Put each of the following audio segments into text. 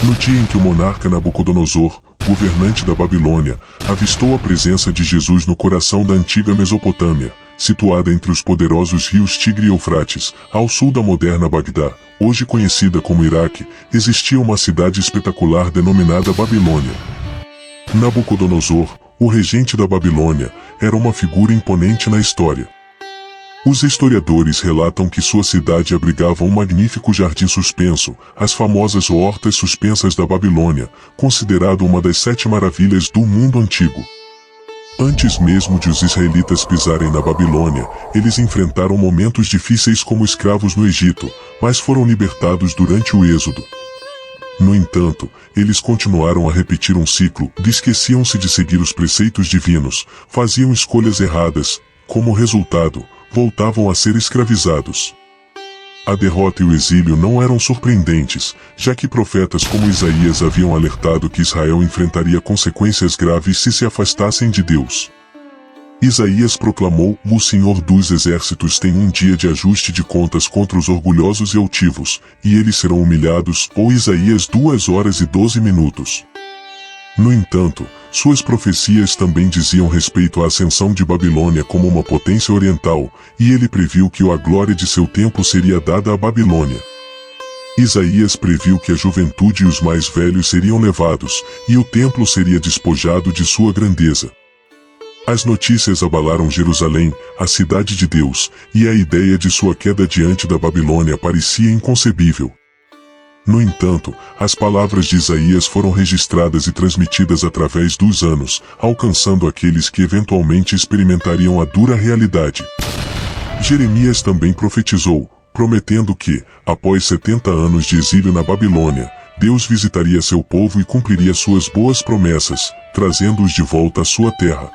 No dia em que o monarca Nabucodonosor, governante da Babilônia, avistou a presença de Jesus no coração da antiga Mesopotâmia, situada entre os poderosos rios Tigre e Eufrates, ao sul da moderna Bagdá, hoje conhecida como Iraque, existia uma cidade espetacular denominada Babilônia. Nabucodonosor, o regente da Babilônia, era uma figura imponente na história. Os historiadores relatam que sua cidade abrigava um magnífico jardim suspenso, as famosas hortas suspensas da Babilônia, considerado uma das 7 maravilhas do mundo antigo. Antes mesmo de os israelitas pisarem na Babilônia, eles enfrentaram momentos difíceis como escravos no Egito, mas foram libertados durante o Êxodo. No entanto, eles continuaram a repetir um ciclo, esqueciam-se de seguir os preceitos divinos, faziam escolhas erradas, como resultado, voltavam a ser escravizados. A derrota e o exílio não eram surpreendentes, já que profetas como Isaías haviam alertado que Israel enfrentaria consequências graves se afastassem de Deus. Isaías proclamou: "O Senhor dos Exércitos tem um dia de ajuste de contas contra os orgulhosos e altivos, e eles serão humilhados", ou Isaías 2h12. No entanto, suas profecias também diziam respeito à ascensão de Babilônia como uma potência oriental, e ele previu que a glória de seu tempo seria dada à Babilônia. Isaías previu que a juventude e os mais velhos seriam levados, e o templo seria despojado de sua grandeza. As notícias abalaram Jerusalém, a cidade de Deus, e a ideia de sua queda diante da Babilônia parecia inconcebível. No entanto, as palavras de Isaías foram registradas e transmitidas através dos anos, alcançando aqueles que eventualmente experimentariam a dura realidade. Jeremias também profetizou, prometendo que, após 70 anos de exílio na Babilônia, Deus visitaria seu povo e cumpriria suas boas promessas, trazendo-os de volta à sua terra.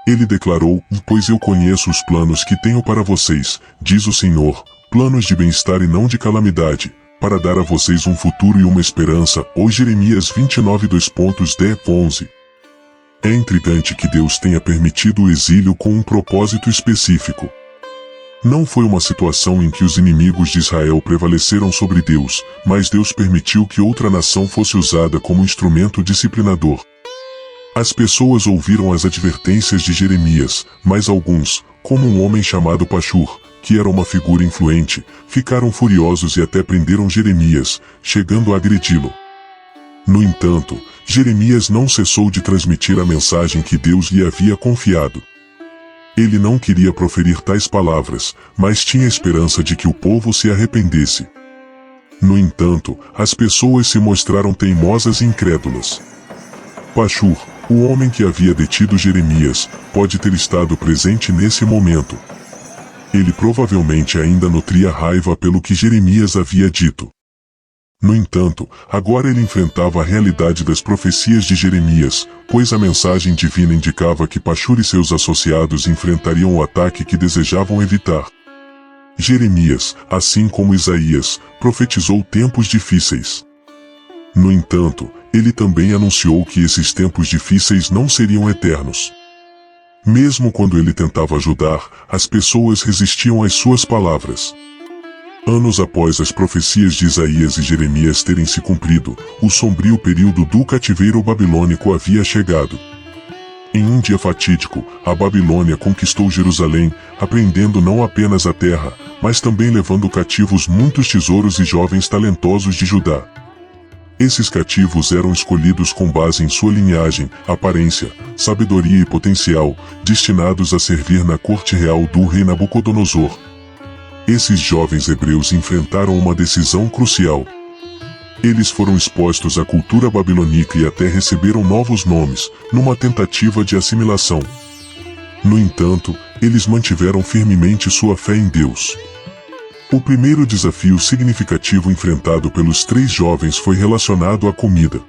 Ele declarou: "Pois eu conheço os planos que tenho para vocês, diz o Senhor, planos de bem-estar e não de calamidade, para dar a vocês um futuro e uma esperança", ou Jeremias 29:10-11. É intrigante que Deus tenha permitido o exílio com um propósito específico. Não foi uma situação em que os inimigos de Israel prevaleceram sobre Deus, mas Deus permitiu que outra nação fosse usada como instrumento disciplinador. As pessoas ouviram as advertências de Jeremias, mas alguns, como um homem chamado Pashur, que era uma figura influente, ficaram furiosos e até prenderam Jeremias, chegando a agredi-lo. No entanto, Jeremias não cessou de transmitir a mensagem que Deus lhe havia confiado. Ele não queria proferir tais palavras, mas tinha esperança de que o povo se arrependesse. No entanto, as pessoas se mostraram teimosas e incrédulas. Pashur, o homem que havia detido Jeremias, pode ter estado presente nesse momento. Ele provavelmente ainda nutria raiva pelo que Jeremias havia dito. No entanto, agora ele enfrentava a realidade das profecias de Jeremias, pois a mensagem divina indicava que Pashur e seus associados enfrentariam o ataque que desejavam evitar. Jeremias, assim como Isaías, profetizou tempos difíceis. No entanto, ele também anunciou que esses tempos difíceis não seriam eternos. Mesmo quando ele tentava ajudar, as pessoas resistiam às suas palavras. Anos após as profecias de Isaías e Jeremias terem se cumprido, o sombrio período do cativeiro babilônico havia chegado. Em um dia fatídico, a Babilônia conquistou Jerusalém, apreendendo não apenas a terra, mas também levando cativos muitos tesouros e jovens talentosos de Judá. Esses cativos eram escolhidos com base em sua linhagem, aparência, sabedoria e potencial, destinados a servir na corte real do rei Nabucodonosor. Esses jovens hebreus enfrentaram uma decisão crucial. Eles foram expostos à cultura babilônica e até receberam novos nomes, numa tentativa de assimilação. No entanto, eles mantiveram firmemente sua fé em Deus. O primeiro desafio significativo enfrentado pelos 3 jovens foi relacionado à comida.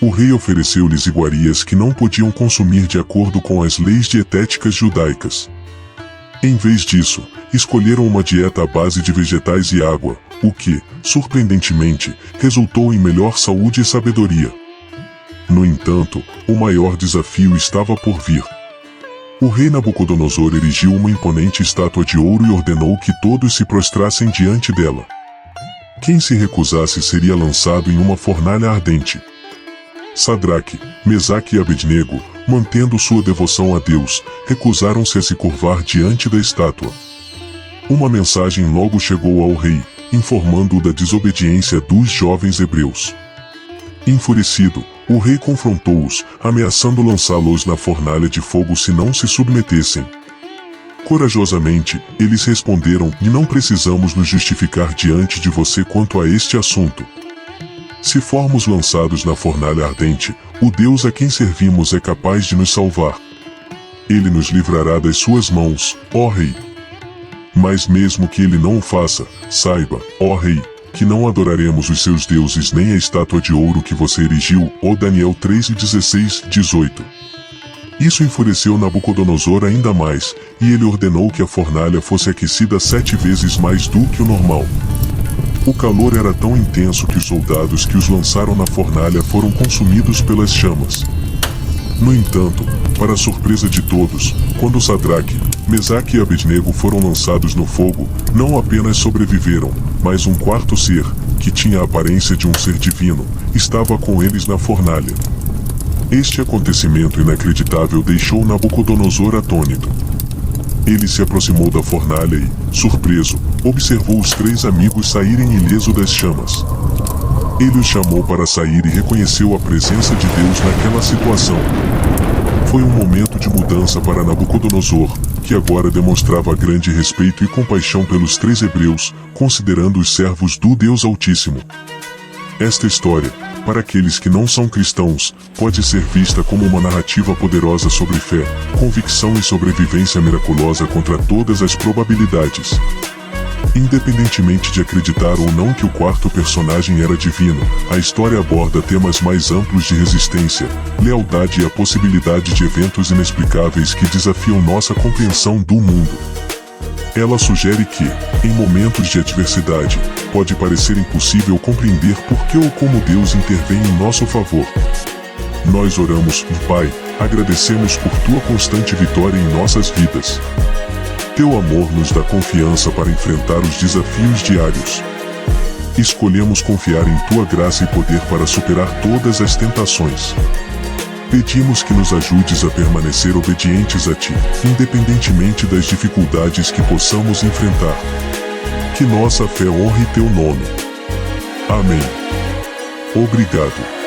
O rei ofereceu-lhes iguarias que não podiam consumir de acordo com as leis dietéticas judaicas. Em vez disso, escolheram uma dieta à base de vegetais e água, o que, surpreendentemente, resultou em melhor saúde e sabedoria. No entanto, o maior desafio estava por vir. O rei Nabucodonosor erigiu uma imponente estátua de ouro e ordenou que todos se prostrassem diante dela. quem se recusasse seria lançado em uma fornalha ardente. Sadraque, Mesaque e Abednego, mantendo sua devoção a Deus, recusaram-se a se curvar diante da estátua. Uma mensagem logo chegou ao rei, informando-o da desobediência dos jovens hebreus. Enfurecido, o rei confrontou-os, ameaçando lançá-los na fornalha de fogo se não se submetessem. Corajosamente, eles responderam: "E não precisamos nos justificar diante de você quanto a este assunto. Se formos lançados na fornalha ardente, o Deus a quem servimos é capaz de nos salvar. Ele nos livrará das suas mãos, ó rei. Mas mesmo que ele não o faça, saiba, ó rei, que não adoraremos os seus deuses nem a estátua de ouro que você erigiu", ó Daniel 3:16-18. Isso enfureceu Nabucodonosor ainda mais, e ele ordenou que a fornalha fosse aquecida 7 vezes mais do que o normal. O calor era tão intenso que os soldados que os lançaram na fornalha foram consumidos pelas chamas. No entanto, para surpresa de todos, quando Sadraque, Mesaque e Abednego foram lançados no fogo, não apenas sobreviveram, mas um quarto ser, que tinha a aparência de um ser divino, estava com eles na fornalha. Este acontecimento inacreditável deixou Nabucodonosor atônito. Ele se aproximou da fornalha e, surpreso, observou os 3 amigos saírem ileso das chamas. Ele os chamou para sair e reconheceu a presença de Deus naquela situação. Foi um momento de mudança para Nabucodonosor, que agora demonstrava grande respeito e compaixão pelos 3 hebreus, considerando-os servos do Deus Altíssimo. Esta história, para aqueles que não são cristãos, pode ser vista como uma narrativa poderosa sobre fé, convicção e sobrevivência miraculosa contra todas as probabilidades. Independentemente de acreditar ou não que o quarto personagem era divino, a história aborda temas mais amplos de resistência, lealdade e a possibilidade de eventos inexplicáveis que desafiam nossa compreensão do mundo. Ela sugere que, em momentos de adversidade, pode parecer impossível compreender por que ou como Deus intervém em nosso favor. Nós oramos: Pai, agradecemos por tua constante vitória em nossas vidas. Teu amor nos dá confiança para enfrentar os desafios diários. Escolhemos confiar em tua graça e poder para superar todas as tentações. Pedimos que nos ajudes a permanecer obedientes a ti, independentemente das dificuldades que possamos enfrentar. Que nossa fé honre teu nome. Amém. Obrigado.